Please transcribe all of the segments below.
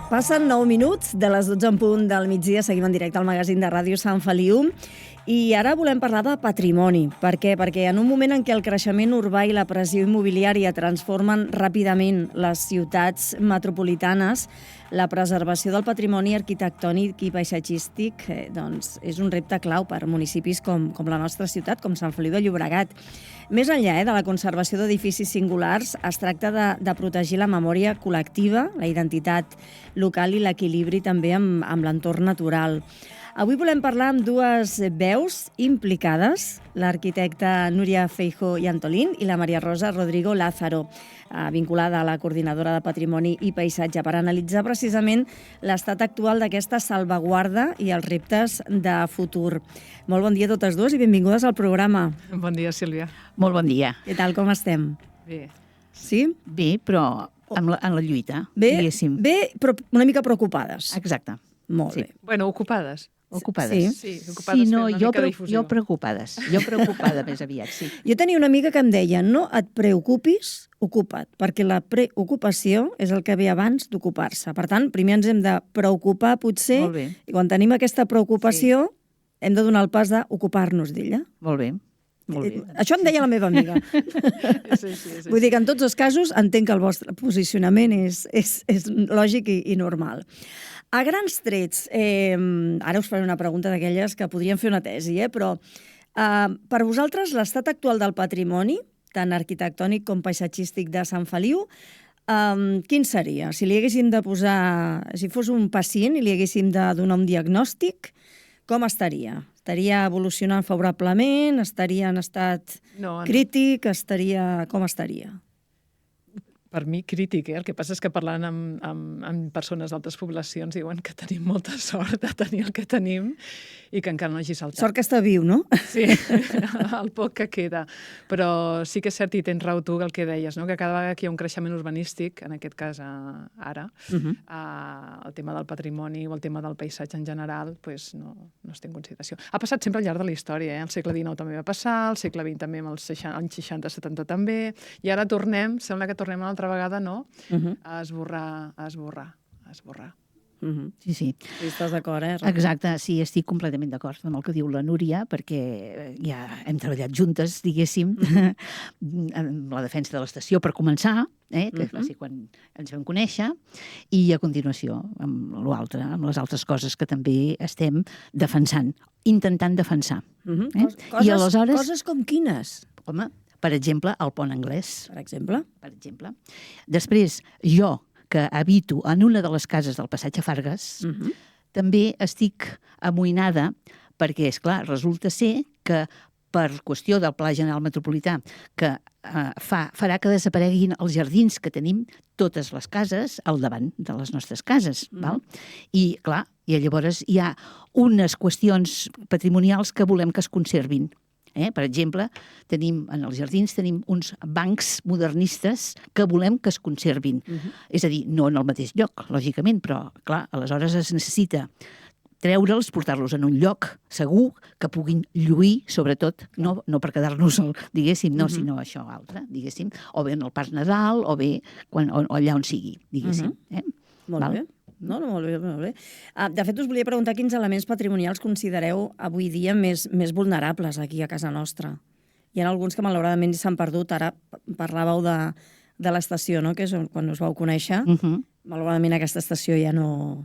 Passen 9 minuts de les 12 en punt del migdia. Seguim en directe al magazín de Ràdio Sant Feliu. I ara volem parlar de patrimoni. Per què? Perquè en un moment en què el creixement urbà i la pressió immobiliària transformen ràpidament les ciutats metropolitanes, la preservació del patrimoni arquitectònic i paisatgístic doncs, és un repte clau per municipis com la nostra ciutat, com Sant Feliu de Llobregat. Més enllà de la conservació d'edificis singulars, es tracta de protegir la memòria col·lectiva, la identitat local i l'equilibri també amb l'entorn natural. Avui volem parlar amb dues veus implicades, l'arquitecta Núria Feijóo i Antolín i la Maria Rosa Rodrigo Lázaro, vinculada a la Coordinadora de Patrimoni i Paisatge, per analitzar precisament l'estat actual d'aquesta salvaguarda i els reptes de futur. Molt bon dia a totes dues i benvingudes al programa. Bon dia, Sílvia. Molt bon dia. Què tal, com estem? Bé. Sí? Bé, però en la lluita, Bé, diguéssim. Bé, però una mica preocupades. Exacte. Molt Sí. bé. Bueno, ocupades. Ocupades. Sí, ocupades Sí, no, fent una jo mica de difusió. Jo preocupades. Jo preocupada més aviat, sí. Jo tenia una amiga que em deia, no et preocupis, ocupa't, perquè la preocupació és el que ve abans d'ocupar-se. Per tant, primer ens hem de preocupar, potser, Molt bé. i quan tenim aquesta preocupació, hem de donar el pas d'ocupar-nos d'ella. Molt bé. Molt bé. Això em deia la meva amiga. Sí. Vull dir que en tots els casos entenc que el vostre posicionament és lògic i normal. A grans trets, ara us faré una pregunta d'aquelles que podríem fer una tesi, però per vosaltres l'estat actual del patrimoni, tant arquitectònic com paisatgístic de Sant Feliu, quin seria? Si li haguéssim de posar, si fos un pacient i li haguéssim de donar un diagnòstic, com estaria? Estaria evolucionant favorablement? Estaria en estat crític? Com estaria? Per mi, crític, El que passa és que parlant amb persones d'altres poblacions diuen que tenim molta sort de tenir el que tenim i que encara no hagi saltat. Sort que està viu, no? Sí, el poc que queda. Però sí que és cert, i tens raó tu el que deies, no? Que cada vegada que hi ha un creixement urbanístic, en aquest cas ara, el tema del patrimoni o el tema del paisatge en general pues no es té en consideració. Ha passat sempre al llarg de la història. El segle XIX també va passar, el segle XX també, amb els anys 60-70 també, i ara sembla que tornem una altra vegada, no? A esborrar. Sí. Sí, estàs d'acord, Exacte, sí, estic completament d'acord amb el que diu la Núria, perquè ja hem treballat juntes, diguéssim, en la defensa de l'estació per començar, que va ser quan ens vam conèixer, i a continuació amb l'altre, amb les altres coses que també estem defensant, intentant defensar. I aleshores... Coses com quines? Home, per exemple, el pont anglès. Per exemple? Per exemple. Després, jo, que habito en una de les cases del passatge Fargues, també estic amoïnada perquè, és clar, resulta ser que per qüestió del Pla General Metropolità, que farà que desapareguin els jardins que tenim totes les cases al davant de les nostres cases. Val? I, clar, i llavors hi ha unes qüestions patrimonials que volem que es conservin. Per exemple, en els jardins tenim uns bancs modernistes que volem que es conservin. És a dir, no en el mateix lloc, lògicament, però, clar, aleshores es necessita treure'ls, portar-los en un lloc segur que puguin lluir, sobretot, no per quedar-nos, diguéssim, sinó això altre, diguéssim, o bé en el Parc Nadal, o bé allà on sigui, diguéssim. Molt bé. No, molt bé. De fet, us volia preguntar quins elements patrimonials considereu avui dia més vulnerables aquí a casa nostra. Hi ha alguns que malauradament s'han perdut. Ara parlàveu de l'estació, no? Que és quan us vau conèixer. Malauradament aquesta estació ja no...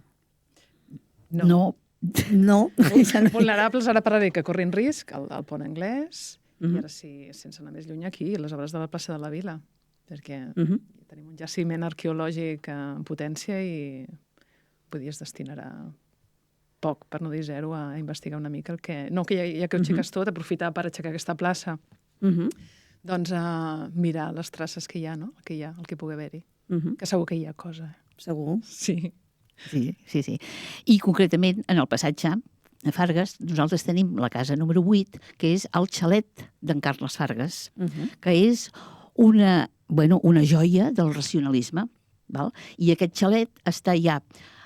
Vulnerables, ara parlaré que corren risc, el pont anglès, i ara sí, sense anar més lluny aquí, les obres de la plaça de la Vila, perquè tenim un jaciment arqueològic en potència i podies destinar poc, per no dir zero, a investigar una mica el que... No, que ja que ho aixeques tot, aprofitar per aixecar aquesta plaça. Doncs mirar les traces que hi ha, no? El que pugui haver-hi. Que segur que hi ha cosa. Segur? Sí. Sí. I concretament, en el passatge a Fargues, nosaltres tenim la casa número 8, que és el xalet d'en Carles Fargues, que és una joia del racionalisme. Val? I aquest xalet està ja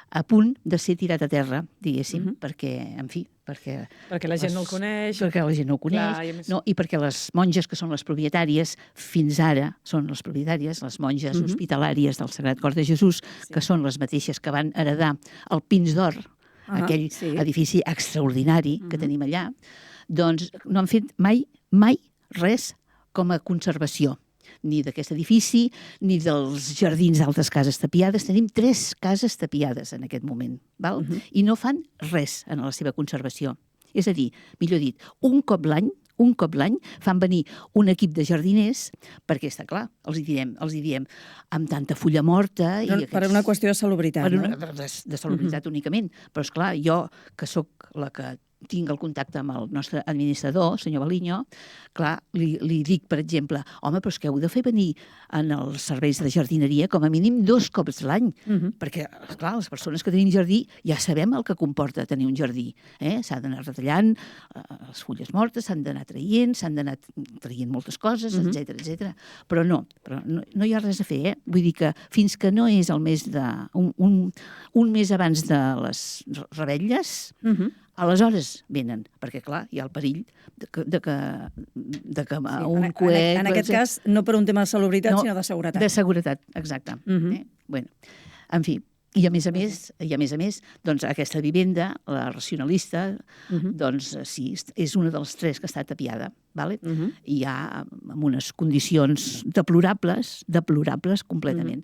a punt de ser tirat a terra, diguéssim, perquè, en fi, perquè la gent no el coneix. Perquè la gent no el coneix, Clar, i perquè les monges que són les propietàries, fins ara són les propietàries, les monges hospitalàries del Sagrat Cor de Jesús, que són les mateixes que van heredar el Pins d'Or, aquell edifici extraordinari que tenim allà, doncs no han fet mai res com a conservació, ni d'aquest edifici, ni dels jardins d'altres cases tapiades. Tenim 3 cases tapiades en aquest moment, val? I no fan res en la seva conservació. És a dir, millor dit, un cop l'any fan venir un equip de jardiners, perquè està clar, els hi diem amb tanta fulla morta... Per una qüestió de salubritat, no? De salubritat únicament. Però, esclar, jo, que sóc la que tinc el contacte amb el nostre administrador, senyor Baliño, clar, li dic, per exemple, home, però és que heu de fer venir en els serveis de jardineria com a mínim 2 cops l'any, perquè, clar, les persones que tenim jardí ja sabem el que comporta tenir un jardí. S'ha d'anar retallant les fulles mortes, s'han d'anar traient moltes coses, etc. Però no hi ha res a fer, Vull dir que fins que no és el mes un mes abans de les revetlles, aleshores venen, perquè, clar, hi ha el perill de que un coet... En aquest cas, no per un tema de salubritat, sinó de seguretat. De seguretat, exacte. Bueno, en fi, i a més a més, doncs aquesta vivenda, la racionalista, doncs sí, és una de les 3 que està tapiada, vale? I hi ha en unes condicions deplorables completament.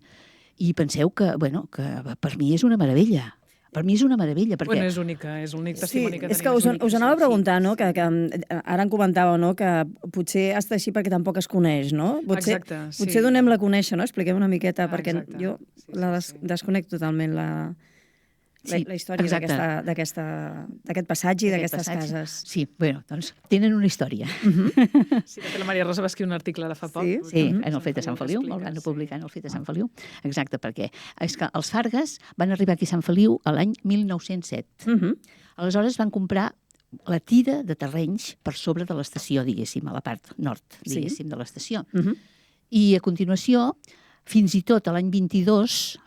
I penseu que per mi és una meravella. Per mi és una meravella, perquè... Bueno, és única, és l'únic testimoni que tenim. És que us anava a preguntar, no?, que ara en comentàveu, no?, que potser està així perquè tampoc es coneix, no? Exacte, sí. Potser donem-la a conèixer, no? Expliquem una miqueta, perquè jo la desconec totalment, la història d'aquest passatge i d'aquestes cases. Sí, bueno, doncs tenen una història. Sí, de fet la Maria Rosa va escriure un article ara fa poc. Sí, en el Fet de Sant Feliu, el van publicar en el Fet de Sant Feliu. Exacte, perquè és que els Fargues van arribar aquí a Sant Feliu l'any 1907. Aleshores van comprar la tira de terrenys per sobre de l'estació, diguéssim, a la part nord, diguéssim, de l'estació. I a continuació, fins i tot l'any 22,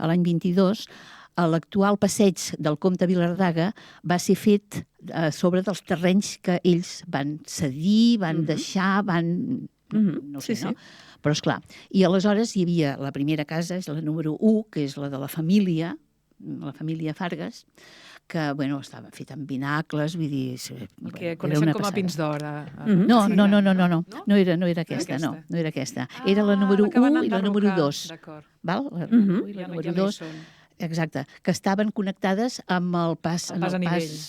l'actual passeig del comte Vilardaga va ser fet sobre dels terrenys que ells van cedir, van deixar, no sé, no? Però, esclar, i aleshores hi havia la primera casa, és la número 1, que és la de la família Fargues, que, bueno, estava feta amb vinacles, vull dir... El que coneixem com a Pins d'Or. No era aquesta, no era aquesta. Era la número 1 i la número 2. Val? La número 1 i la número 2. Exacte, que estaven connectades amb el pas a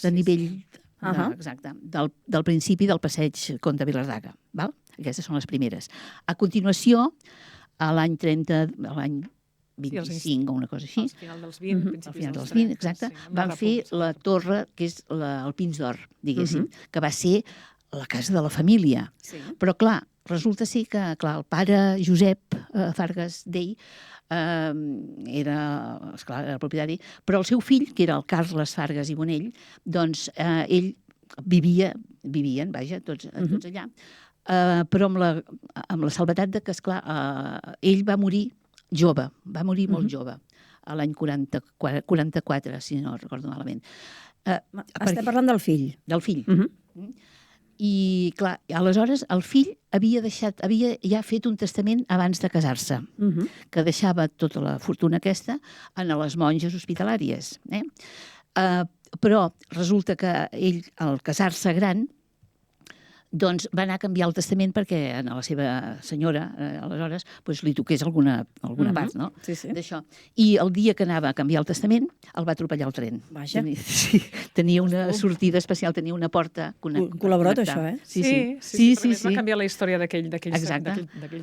nivell del principi del passeig Comte Vilardaga. Aquestes són les primeres. A continuació, a l'any 25 o una cosa així, al final dels 20, al final dels 20, exacte, van fer la torre, que és el Pins d'Or, diguéssim, que va ser la casa de la família. Però, clar, resulta ser que el pare Josep Fargues Dei era el propietari, però el seu fill, que era el Carles Fargues i Bonell, doncs ell vivien, tots allà, però amb la salvetat de que, esclar, ell va morir jove, molt jove, a l'any 44, si no recordo malament. Estem parlant del fill. Del fill. I, clar, aleshores el fill havia ja fet un testament abans de casar-se, que deixava tota la fortuna aquesta a les monges hospitalàries. Però resulta que ell, al casar-se gran, doncs va anar a canviar el testament perquè a la seva senyora, aleshores, li toqués alguna part, no? D'això. I el dia que anava a canviar el testament, el va atropellar el tren. Vaja. Tenia una sortida especial, tenia una porta connectada. Col·laborat, això, Sí. Va canviar la història d'aquell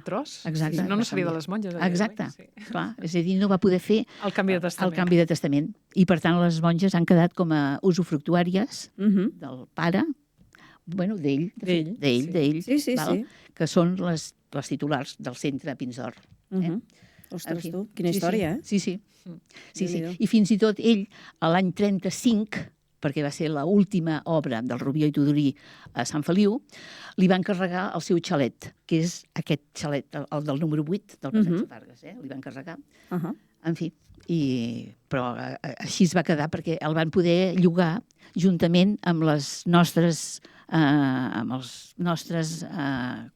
tros. Exacte. No seria de les monges. Exacte. Clar, és a dir, no va poder fer el canvi de testament. I, per tant, les monges han quedat com a usufructuàries del pare, d'ell, que són les titulars del centre Pins d'Or. Ostres, tu, quina història, eh? Sí. I fins i tot ell, a l'any 35, perquè va ser l'última obra del Rubió i Tudurí a Sant Feliu, li van encarregar el seu xalet, que és aquest xalet, el del número 8 del Passeig de Fargues, li van encarregar. En fi, però així es va quedar perquè el van poder llogar juntament amb les nostres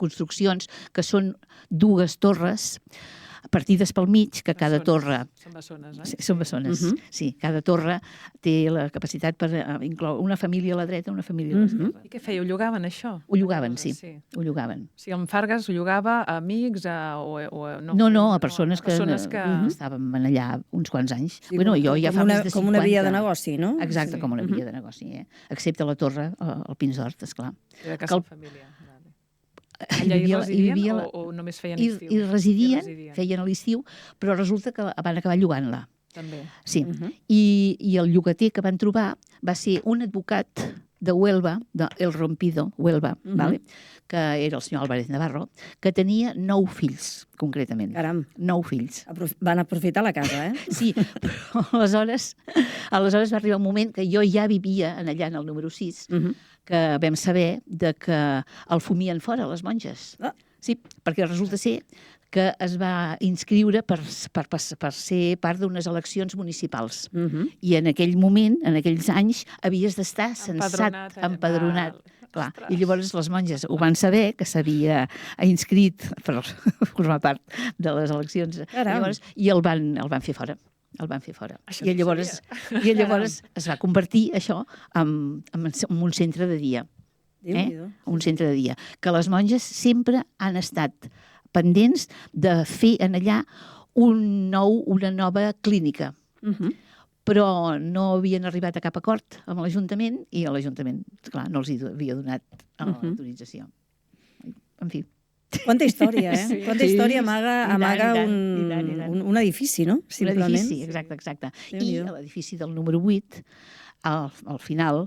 construccions, que són dues torres partides pel mig, que cada torre... Són bessones, Són bessones, sí. Cada torre té la capacitat per incloure una família a la dreta, una família a l'esquerra. I què feia? Ho llogaven, això? Ho llogaven, sí. Ho llogaven. O sigui, en Fargues ho llogava a amics No, a persones que estàvem allà uns quants anys. Bueno, jo ja fa més de 50... Com una via de negoci, no? Exacte, com una via de negoci, excepte la torre, el Pins d'Hort, esclar. Era casa família. Allà hi residien o només feien estiu? Hi residien, feien a l'estiu, però resulta que van acabar llogant-la. També. Sí, i el llogater que van trobar va ser un advocat de Huelva, El Rompido, Huelva, que era el senyor Álvarez Navarro, que tenia 9 fills, concretament. Caram. 9 fills. Van aprofitar la casa, Sí, però aleshores va arribar un moment que jo ja vivia allà en el número 6, que vam saber que el fumien fora, les monges. Sí, perquè resulta ser que es va inscriure per ser part d'unes eleccions municipals. I en aquell moment, en aquells anys, havies d'estar censat, empadronat. Clar. I llavors les monges ho van saber, que s'havia inscrit per formar part de les eleccions. Llavors, i el van fer fora. I llavors es va convertir això en un centre de dia. Un centre de dia. Que les monges sempre han estat pendents de fer en allà una nova clínica. Però no havien arribat a cap acord amb l'Ajuntament i l'Ajuntament, clar, no els havia donat l'autorització. En fi. Quanta història, Quanta història amaga un edifici, no? Un edifici, exacte. I l'edifici del número 8, al final,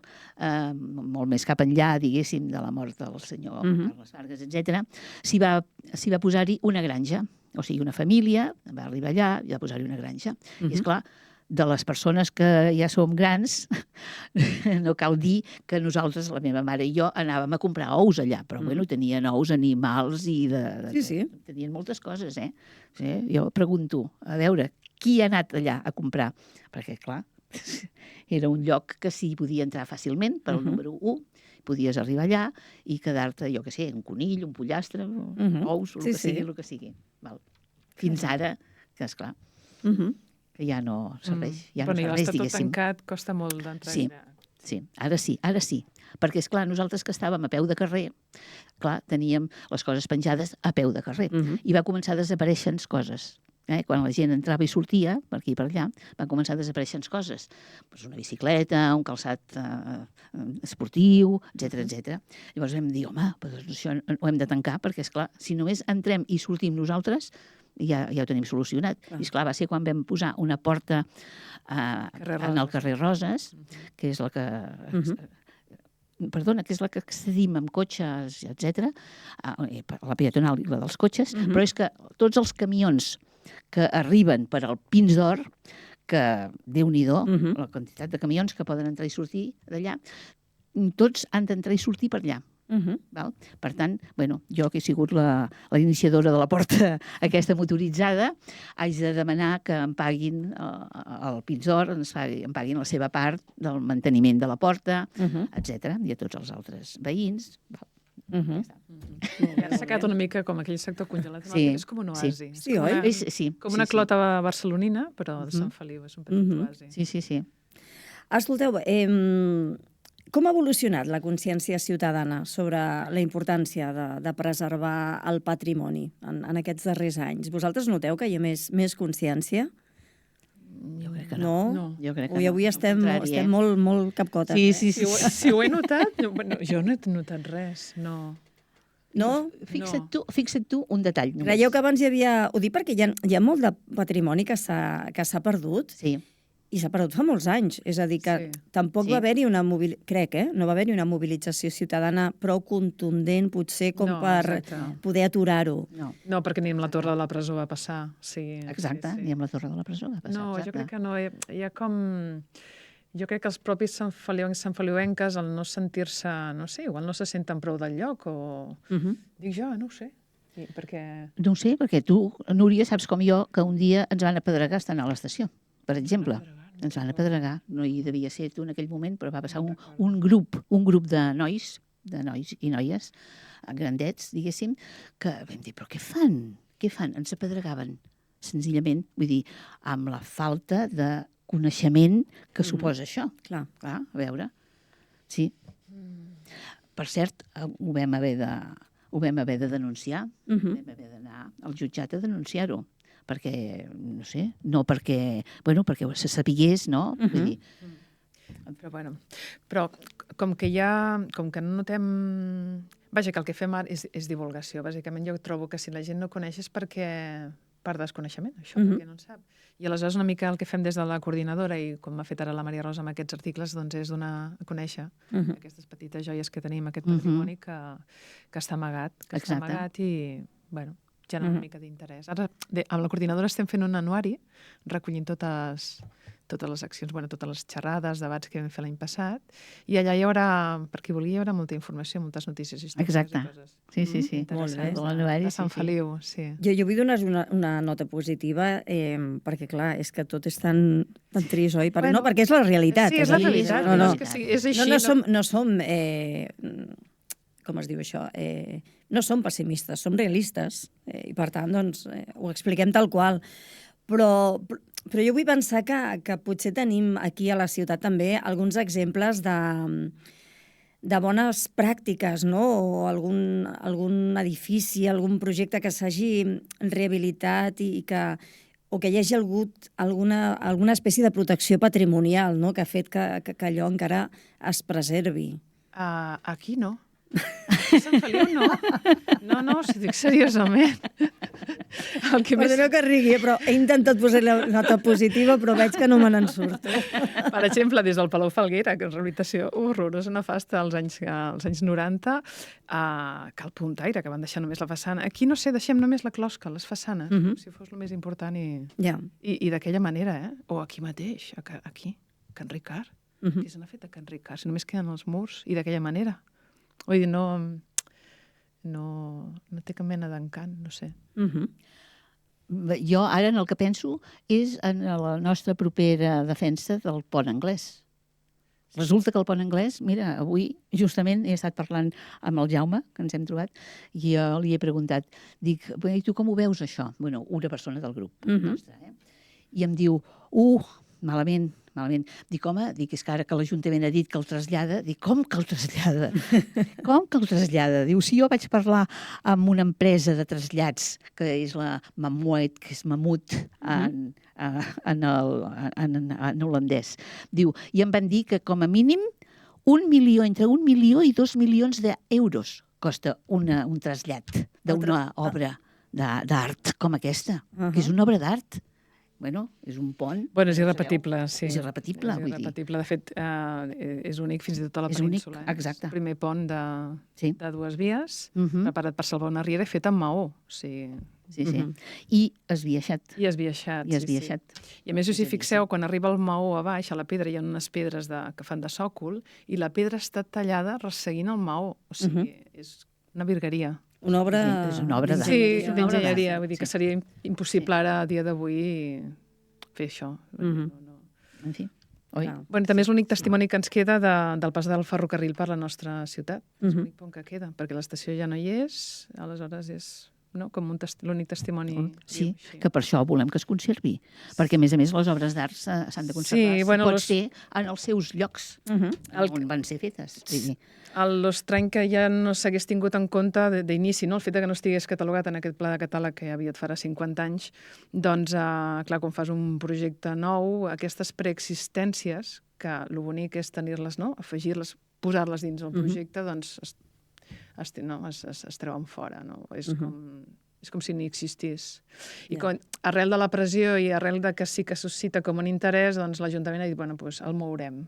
molt més cap enllà, diguéssim, de la mort del senyor Carles Fargues, etc., s'hi va posar-hi una granja. O sigui, una família va arribar allà i va posar-hi una granja. I, esclar, de les persones que ja som grans, no cal dir que nosaltres, la meva mare i jo, anàvem a comprar ous allà, però bueno, tenien ous, animals i tenien moltes coses, Jo pregunto, a veure, qui ha anat allà a comprar? Perquè, clar, era un lloc que s'hi podia entrar fàcilment, per al número 1, podies arribar allà i quedar-te, jo què sé, un conill, un pollastre, ous, el que sigui. Fins ara, que esclar, que ja no serveix, diguéssim. Però està tot tancat, costa molt d'entrar. Sí, ara sí. Perquè, esclar, nosaltres que estàvem a peu de carrer, clar, teníem les coses penjades a peu de carrer. I va començar a desaparèixer coses. Quan la gent entrava i sortia, per aquí i per allà, van començar a desaparèixer coses. Una bicicleta, un calçat esportiu, etc. Llavors vam dir, home, això ho hem de tancar, perquè, esclar, si només entrem i sortim nosaltres, ja ho tenim solucionat. I, esclar, va ser quan vam posar una porta en el carrer Roses, que és la que... Perdona, que és la que accedim amb cotxes, etc., la peatonal i la dels cotxes, però és que tots els camions que arriben per al Pins d'Hort, que Déu-n'hi-do, la quantitat de camions que poden entrar i sortir d'allà, tots han d'entrar i sortir per allà. Per tant, jo que he sigut la iniciadora de la porta aquesta motoritzada, haig de demanar que em paguin el Pins d'Hort, em paguin la seva part del manteniment de la porta, etc. I a tots els altres veïns. Ara s'ha quedat una mica com aquell sector congelat, és com un oasi. Com una clota barcelonina, però de Sant Feliu, és un petit oasi. Sí. Escolteu, com ha evolucionat la consciència ciutadana sobre la importància de preservar el patrimoni en aquests darrers anys? Vosaltres noteu que hi ha més consciència? Jo crec que no. Avui estem molt capcotes. Si ho he notat, jo no he notat res, no. No? Fixa't tu un detall. Creieu que abans hi havia... Ho dic perquè hi ha molt de patrimoni que s'ha perdut. Sí. I s'ha perdut fa molts anys. És a dir, que tampoc va haver-hi una no va haver-hi una mobilització ciutadana prou contundent, potser com per poder aturar-ho. No, perquè ni amb la Torre de la Presó va passar. Exacte, ni amb la Torre de la Presó va passar. No, jo crec que no. Hi ha com... Jo crec que els propis santfeliuenques, al no sentir-se, no sé, igual no se senten prou del lloc, o... Dic jo, no ho sé. No ho sé, perquè tu, Núria, saps com jo, que un dia ens van apedregar estant a l'estació. per exemple. Ens van apedregar. No hi devia ser tu en aquell moment, però va passar un grup de nois i noies, grandets, diguéssim, que vam dir, però què fan? Què fan? Ens apedregaven, senzillament, vull dir, amb la falta de coneixement que suposa això. Clar, a veure. Sí. Per cert, ho vam haver de denunciar, vam haver d'anar al jutjat a denunciar-ho, perquè, no sé, no perquè, bueno, perquè se sapigués, no? Vull dir, però com que no notem... Vaja, que el que fem ara és divulgació. Bàsicament jo trobo que si la gent no coneix és per desconeixement, això, perquè no en sap. I aleshores una mica el que fem des de la coordinadora, i com m'ha fet ara la Maria Rosa amb aquests articles, doncs és donar a conèixer aquestes petites joies que tenim, aquest patrimoni que està amagat, i, bueno, genera una mica d'interès. Ara, amb la coordinadora estem fent un anuari recollint totes les accions, totes les xerrades, debats que vam fer l'any passat, i allà hi haurà, per qui vulgui, hi haurà molta informació, moltes notícies històriques. Exacte. Sí. Molt bé. De Sant Feliu, sí. Jo vull donar una nota positiva, perquè, clar, és que tot és tan trist, oi? No, perquè és la realitat. Sí, és la realitat. És així. No som com es diu això? No som pessimistes, som realistes, i per tant, doncs, ho expliquem tal qual. Però jo vull pensar que potser tenim aquí a la ciutat també alguns exemples de bones pràctiques, no? O algun edifici, algun projecte que s'hagi rehabilitat o que hi hagi hagut alguna espècie de protecció patrimonial, no? Que ha fet que allò encara es preservi. Aquí no. A Sant Feliu no. No, si dic seriosament. Perdoneu que rigui, però he intentat posar la nota positiva, però veig que no me n'en surto. Per exemple, des del Palau Falguera, que és una rehabilitació horrorosa, nefasta als anys 90, que el Puntaire, que van deixar només la façana. Aquí, no sé, deixem només la closca, les façanes, com si fos el més important, i d'aquella manera, o aquí mateix, aquí, a Can Ricard. Què se n'ha fet a Can Ricard? Si només queden els murs, i d'aquella manera. Vull dir, no té cap mena d'encant, no sé. Jo ara en el que penso és en la nostra propera defensa del pont anglès. Resulta que el pont anglès, mira, avui justament he estat parlant amb el Jaume, que ens hem trobat, i jo li he preguntat, dic, i tu com ho veus això? Bueno, una persona del grup nostre, i em diu, malament. Dic, home, és que ara que l'Ajuntament ha dit que el trasllada, dic, com que el trasllada? Com que el trasllada? Diu, si jo vaig parlar amb una empresa de trasllats, que és la Mammoet, que és mamut en holandès, diu, i em van dir que com a mínim entre 1 milió i 2 milions d'euros costa un trasllat d'una obra d'art com aquesta, que és una obra d'art. Bueno, és un pont... Bueno, és irrepetible, sí. És irrepetible, vull dir. És irrepetible. De fet, és únic fins i tot a la península. Exacte. És el primer pont de 2 vies, preparat per salvar una riera i fet amb maó. Sí. I esbiaixat. I esbiaixat. I a més, si fixeu, quan arriba el maó a baix, a la pedra, hi ha unes pedres que fan de sòcol, i la pedra està tallada resseguint el maó. O sigui, és una virgueria. Una obra... És una obra d'art. Sí, d'enginyeria. Vull dir que seria impossible ara, a dia d'avui, fer això. En fi, oi? Bueno, també és l'únic testimoni que ens queda del pas del ferrocarril per la nostra ciutat. És l'únic pont que queda, perquè l'estació ja no hi és, aleshores és com l'únic testimoni. Sí, que per això volem que es conservi, perquè a més les obres d'art s'han de conservar. Sí, bueno, pot ser en els seus llocs on van ser fetes. L'estrany que ja no s'hagués tingut en compte d'inici, no? El fet que no estigués catalogat en aquest pla de catàleg que ja havia farà 50 anys, doncs, clar, quan fas un projecte nou, aquestes preexistències, que el bonic és tenir-les, no? Afegir-les, posar-les dins el projecte, doncs es treuen fora, no? És com si ni existís. I arrel de la pressió i arrel de que sí que suscita com un interès, doncs l'Ajuntament ha dit, bueno, doncs el mourem.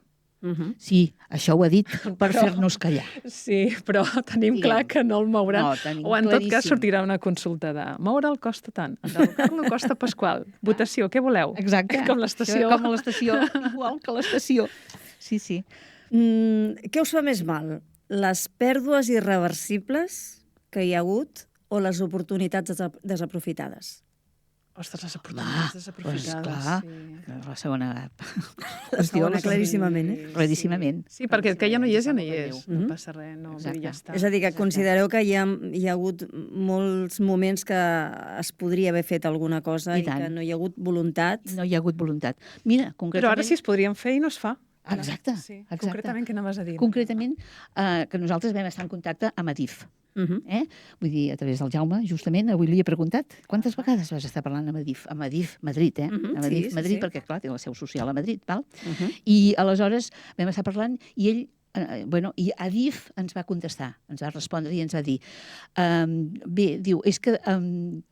Sí, això ho ha dit per fer-nos callar. Sí, però tenim clar que no el mouran. O en tot cas sortirà una consulta de moure'l costa tant, enderrocar-lo costa Pasqual. Votació, què voleu? Exacte. Com l'estació. Com a l'estació, igual que l'estació. Sí. Què us fa més mal? Les pèrdues irreversibles que hi ha hagut o les oportunitats desaprofitades? Ostres, les oportunitats desaprofitades. Clar, la segona... La segona, claríssimament, Claríssimament. Sí, perquè el que ja no hi és, ja no hi Déu. és. No passa res, no, ja està. És a dir, que considereu que hi ha hagut molts moments que es podria haver fet alguna cosa i que no hi ha hagut voluntat. No hi ha hagut voluntat. Mira, concretament... Però ara sí es podrien fer i no es fa. Exacte. Concretament, què anaves a dir? Concretament, que nosaltres vam estar en contacte amb Adif. Vull dir, a través del Jaume, justament, avui li he preguntat quantes vegades vas estar parlant amb Adif? Amb Adif Madrid, amb Adif Madrid, perquè, clar, té la seu social a Madrid, val? I aleshores vam estar parlant i ell, i Adif ens va contestar, ens va respondre i ens va dir, bé, diu, és que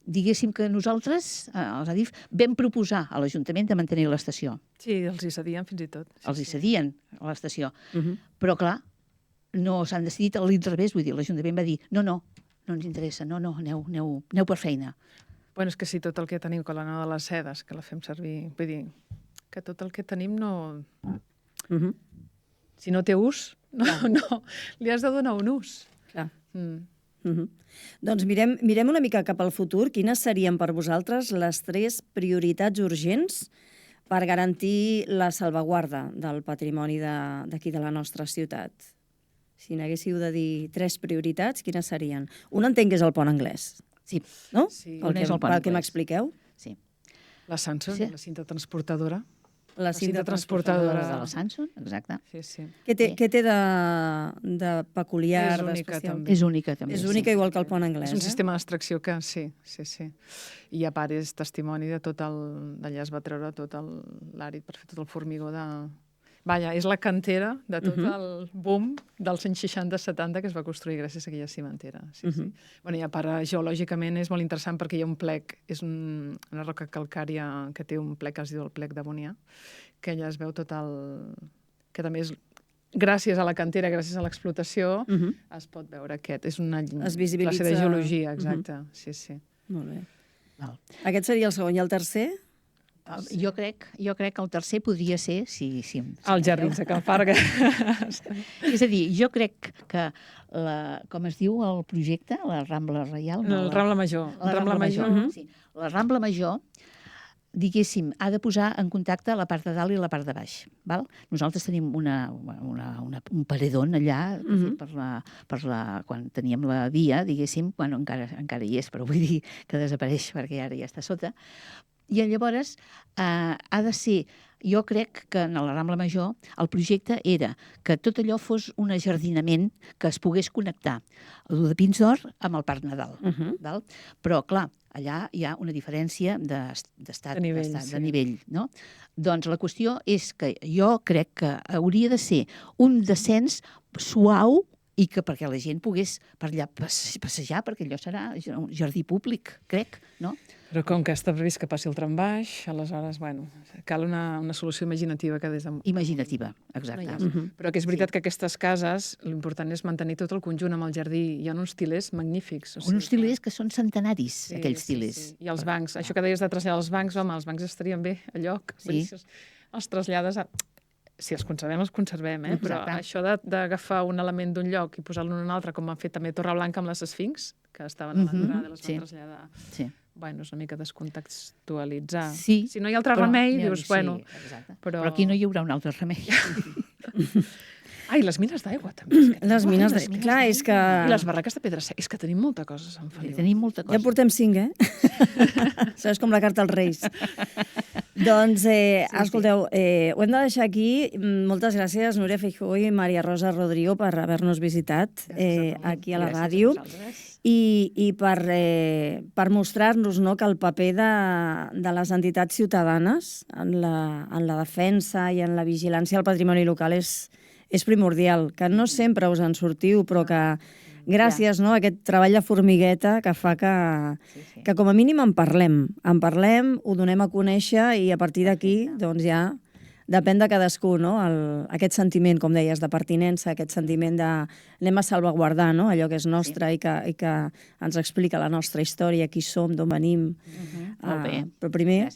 diguéssim que nosaltres, els Adif, vam proposar a l'Ajuntament de mantenir l'estació. Sí, els hi cedien fins i tot. Els hi cedien a l'estació. Però, clar, no s'han decidit a l'inrevés, vull dir, l'Ajuntament va dir no ens interessa, aneu per feina. Bueno, és que si tot el que tenim, com la nova de les sedes, que la fem servir, vull dir, que tot el que tenim no... Si no té ús, no, li has de donar un ús. Clar. Doncs mirem una mica cap al futur. Quines serien per vosaltres les 3 prioritats urgents per garantir la salvaguarda del patrimoni d'aquí de la nostra ciutat? Si n'haguéssiu de dir 3 prioritats, quines serien? Una entenc que és el pont anglès. Sí. No? Sí. Pel que m'expliqueu? Sí. La Samsung, la cinta transportadora. La cinta transportadora de la Samsung, exacte. Sí. Què té de peculiar, d'especial? És única, també. És única, igual que el pont anglès. És un sistema d'extracció que sí. I a part és testimoni de tot el... D'allà es va treure tot l'àrid per fer tot el formigó de... Vaja, és la cantera de tot el boom dels anys 60-70 que es va construir gràcies a aquella cimentera. Sí. Bueno, i a part, geològicament és molt interessant perquè hi ha un plec, és una roca calcària que té un plec que es diu el plec d'Abonià, que allà es veu tot el... que també és... Gràcies a la cantera, gràcies a l'explotació, es pot veure aquest. És una classe de geologia, exacte. Sí. Molt bé. Aquest seria el segon. I el tercer? Jo crec que el tercer podria ser... Els jardins de Can Farga. És a dir, jo crec que, com es diu el projecte, la Rambla Reial... No, el Rambla Major. La Rambla Major. Sí. La Rambla Major, diguéssim, ha de posar en contacte la part de dalt i la part de baix. Val? Nosaltres tenim un paredón allà, quan teníem la via, diguéssim, bueno, encara hi és, però vull dir que desapareix perquè ara ja està sota. I llavors ha de ser, jo crec que en la Rambla Major el projecte era que tot allò fos un ajardinament que es pogués connectar el de Pins d'Or amb el Parc Nadal. Però, clar, allà hi ha una diferència d'estat, de nivell. No? Doncs la qüestió és que jo crec que hauria de ser un descens suau i que perquè la gent pogués per allà passejar, perquè allò serà un jardí públic, crec, no? Però com que està previst que passi el trambaix, aleshores, bueno, cal una solució imaginativa que des de... Imaginativa, exacte. Però que és veritat que aquestes cases, l'important és mantenir tot el conjunt amb el jardí. Hi ha uns tilers magnífics. Uns tilers que són centenaris, aquells tilers. I els bancs. Això que deies de traslladar els bancs, home, els bancs estarien bé a lloc. Sí. Els trasllades a... Si els conservem, però això d'agafar un element d'un lloc i posar-lo en un altre, com han fet també a Torreblanca amb les Esfinx, que estaven a l'entrada i les van traslladar. Sí. Bueno, és una mica descontextualitzar. Sí. Si no hi ha altre remei, dius, bueno... Però aquí no hi haurà un altre remei. Ai, les mines d'aigua, també. Les mines d'aigua. Clar, és que... I les barraques de pedra seca. És que tenim molta cosa a Sant Feliu. Tenim molta cosa. Ja portem 5, Saps com la carta als Reis. Doncs, escolteu, ho hem de deixar aquí. Moltes gràcies, Núria Feijó i Maria Rosa Rodrigo, per haver-nos visitat aquí a la ràdio i per mostrar-nos que el paper de les entitats ciutadanes en la defensa i en la vigilància al patrimoni local és primordial, que no sempre us en sortiu, però que gràcies a aquest treball de formigueta que fa que com a mínim en parlem, ho donem a conèixer i a partir d'aquí doncs ja depèn de cadascú, no? Aquest sentiment, com deies, de pertinença, aquest sentiment de anem a salvaguardar allò que és nostre i que ens explica la nostra història, qui som, d'on venim. Molt bé. Però primer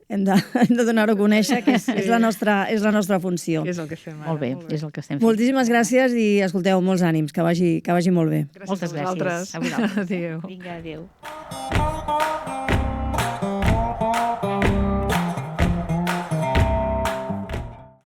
hem de donar-ho a conèixer, que és la nostra funció. És el que fem ara. Molt bé, és el que estem fent. Moltíssimes gràcies i, escolteu, molts ànims, que vagi molt bé. Moltes gràcies. A vosaltres. Adéu. Adéu. Vinga, adéu.